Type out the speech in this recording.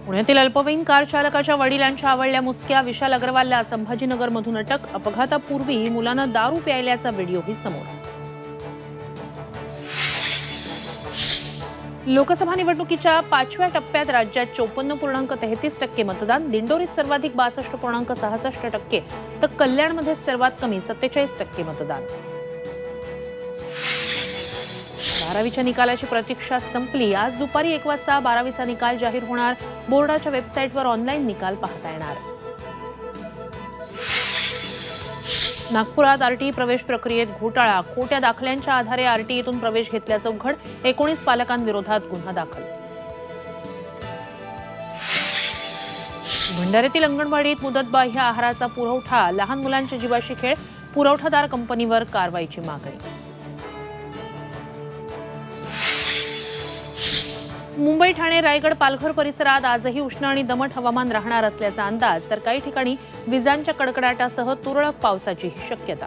पुण्यातील अल्पवयीन कार चालकाच्या वडिलांच्या आवळल्या मुसक्या विशाल अग्रवालला संभाजीनगरमधून अटक। अपघातापूर्वी मुलानं दारू प्यायल्याचा व्हिडिओही समोर। लोकसभा निवडणुकीच्या 5व्या टप्प्यात राज्यात 54.33% मतदान। दिंडोरीत सर्वाधिक 62.66% तर कल्याणमध्ये सर्वात कमी 47% मतदान। 12वीच्या निकालाची प्रतीक्षा संपली। आज दुपारी 1 वाजता 12वीचा निकाल जाहीर होणार। बोर्डाच्या वेबसाईटवर ऑनलाईन निकाल पाहता येणार। नागपुरात आरटीई प्रवेश प्रक्रियेत घोटाळा। खोट्या दाखल्यांच्या आधारे आरटीईतून प्रवेश घेतल्याचं उघड। 19 पालकांविरोधात गुन्हा दाखल। भंडाऱ्यातील अंगणवाडीत मुदतबाह्य आहाराचा पुरवठा। लहान मुलांच्या जीवाशी खेळ। पुरवठादार कंपनीवर कारवाईची मागणी। मुंबई, ठाणे, रायगड, पालघर परिसरात आजही उष्ण आणि दमट हवामान राहणार असल्याचा अंदाज, तर काही ठिकाणी विजांच्या कडकडाटासह तुरळक पावसाची शक्यता।